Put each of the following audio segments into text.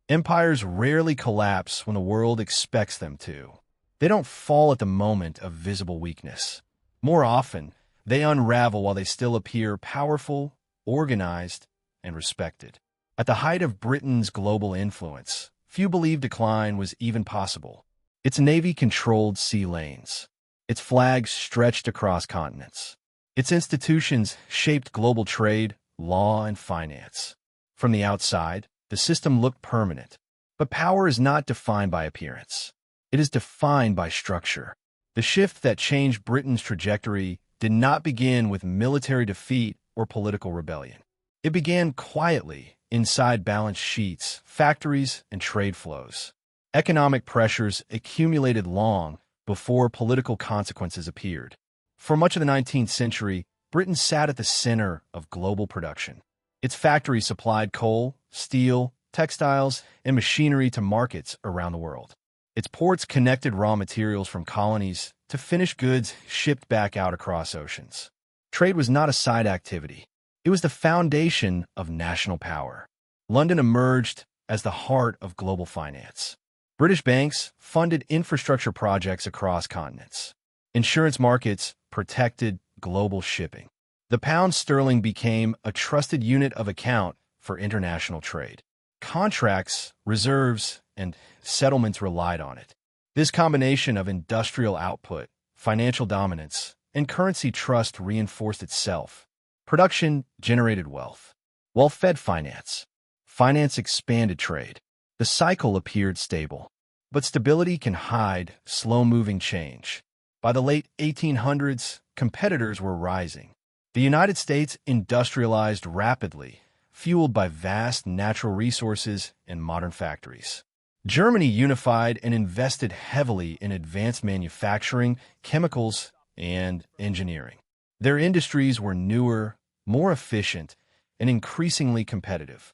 Empires rarely collapse when the world expects them to. They don't fall at the moment of visible weakness. More often, they unravel while they still appear powerful, organized, and respected. At the height of Britain's global influence, few believed decline was even possible. Its navy controlled sea lanes. Its flags stretched across continents. Its institutions shaped global trade, law, and finance. From the outside, the system looked permanent. But power is not defined by appearance. It is defined by structure. The shift that changed Britain's trajectory did not begin with military defeat or political rebellion. It began quietly inside balance sheets, factories, and trade flows. Economic pressures accumulated long before political consequences appeared. For much of the 19th century, Britain sat at the center of global production. Its factories supplied coal, steel, textiles, and machinery to markets around the world. Its ports connected raw materials from colonies to finished goods shipped back out across oceans. Trade was not a side activity. It was the foundation of national power. London emerged as the heart of global finance. British banks funded infrastructure projects across continents. Insurance markets protected global shipping. The pound sterling became a trusted unit of account for international trade. Contracts, reserves, and settlements relied on it. This combination of industrial output, financial dominance, and currency trust reinforced itself. Production generated wealth. Wealth fed finance. Finance expanded trade. The cycle appeared stable. But stability can hide slow-moving change. By the late 1800s, competitors were rising. The United States industrialized rapidly, fueled by vast natural resources and modern factories. Germany unified and invested heavily in advanced manufacturing, chemicals, and engineering. Their industries were newer, more efficient, and increasingly competitive.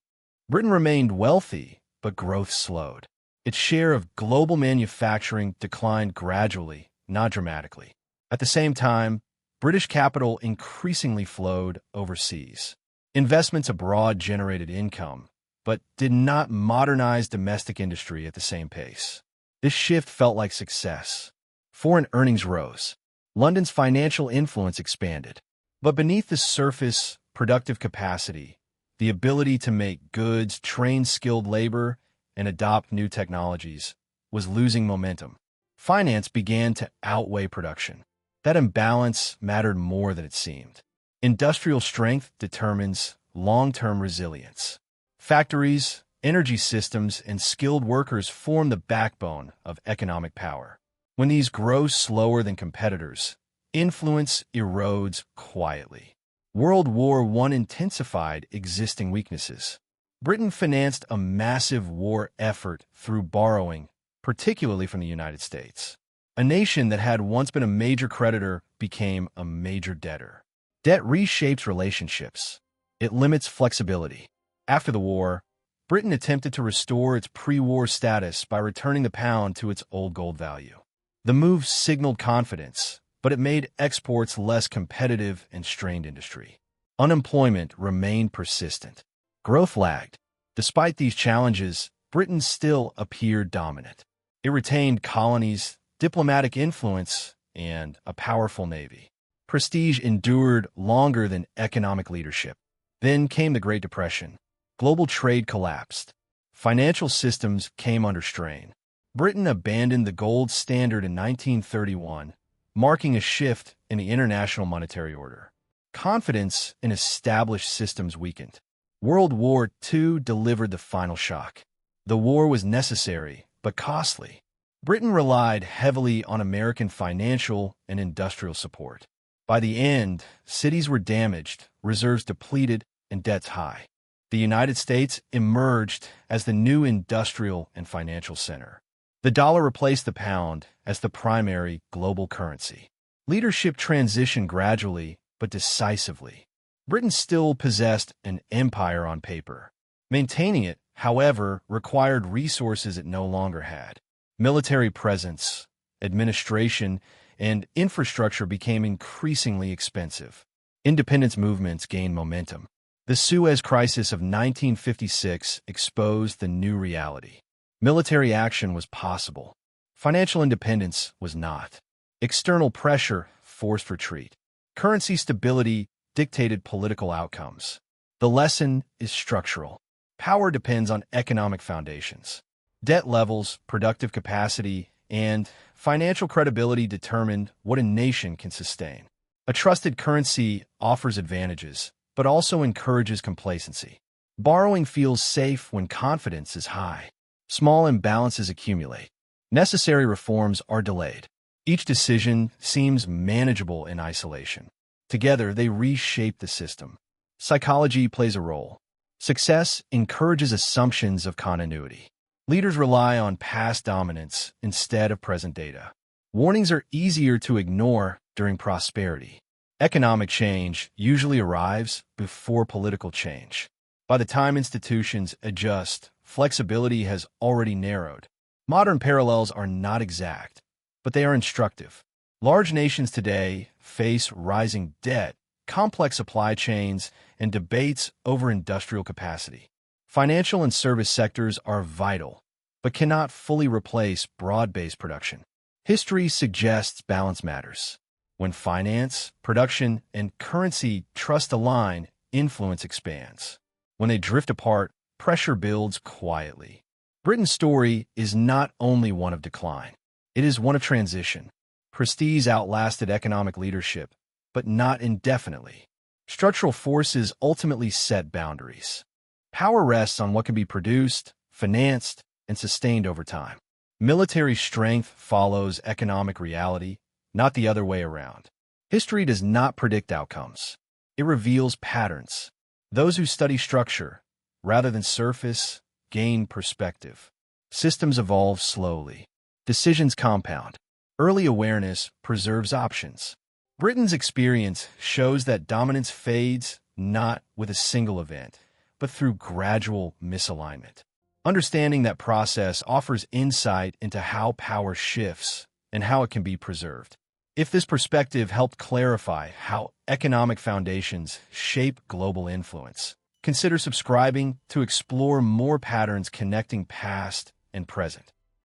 Britain remained wealthy, but growth slowed. Its share of global manufacturing declined gradually, not dramatically. At the same time, British capital increasingly flowed overseas. Investments abroad generated income, but did not modernize domestic industry at the same pace. This shift felt like success. Foreign earnings rose. London's financial influence expanded. But beneath the surface, productive capacity, the ability to make goods, train skilled labor, and adopt new technologies, was losing momentum. Finance began to outweigh production. That imbalance mattered more than it seemed. Industrial strength determines long-term resilience. Factories, energy systems, and skilled workers form the backbone of economic power. When these grow slower than competitors, influence erodes quietly. World War I intensified existing weaknesses. Britain financed a massive war effort through borrowing, particularly from the United States. A nation that had once been a major creditor became a major debtor. Debt reshapes relationships. It limits flexibility. After the war, Britain attempted to restore its pre-war status by returning the pound to its old gold value. The move signaled confidence, but it made exports less competitive and strained industry. Unemployment remained persistent. Growth lagged. Despite these challenges, Britain still appeared dominant. It retained colonies, diplomatic influence, and a powerful navy. Prestige endured longer than economic leadership. Then came the Great Depression. Global trade collapsed. Financial systems came under strain. Britain abandoned the gold standard in 1931, marking a shift in the international monetary order. Confidence in established systems weakened. World War II delivered the final shock. The war was necessary, but costly. Britain relied heavily on American financial and industrial support. By the end, cities were damaged, reserves depleted, and debts high. The United States emerged as the new industrial and financial center. The dollar replaced the pound as the primary global currency. Leadership transitioned gradually but decisively. Britain still possessed an empire on paper. Maintaining it, however, required resources it no longer had. Military presence, administration, and infrastructure became increasingly expensive. Independence movements gained momentum. The Suez Crisis of 1956 exposed the new reality. Military action was possible. Financial independence was not. External pressure forced retreat. Currency stability dictated political outcomes. The lesson is structural. Power depends on economic foundations. Debt levels, productive capacity, and financial credibility determine what a nation can sustain. A trusted currency offers advantages, but also encourages complacency. Borrowing feels safe when confidence is high. Small imbalances accumulate. Necessary reforms are delayed. Each decision seems manageable in isolation. Together, they reshape the system. Psychology plays a role. Success encourages assumptions of continuity. Leaders rely on past dominance instead of present data. Warnings are easier to ignore during prosperity. Economic change usually arrives before political change. By the time institutions adjust, flexibility has already narrowed. Modern parallels are not exact, but they are instructive. Large nations today face rising debt, complex supply chains, and debates over industrial capacity. Financial and service sectors are vital, but cannot fully replace broad-based production. History suggests balance matters. When finance, production, and currency trust align, influence expands. When they drift apart, pressure builds quietly. Britain's story is not only one of decline. It is one of transition. Prestige outlasted economic leadership, but not indefinitely. Structural forces ultimately set boundaries. Power rests on what can be produced, financed, and sustained over time. Military strength follows economic reality, not the other way around. History does not predict outcomes. It reveals patterns. Those who study structure, rather than surface, gain perspective. Systems evolve slowly. Decisions compound. Early awareness preserves options. Britain's experience shows that dominance fades not with a single event, but through gradual misalignment. Understanding that process offers insight into how power shifts and how it can be preserved. If this perspective helped clarify how economic foundations shape global influence, consider subscribing to explore more patterns connecting past and present.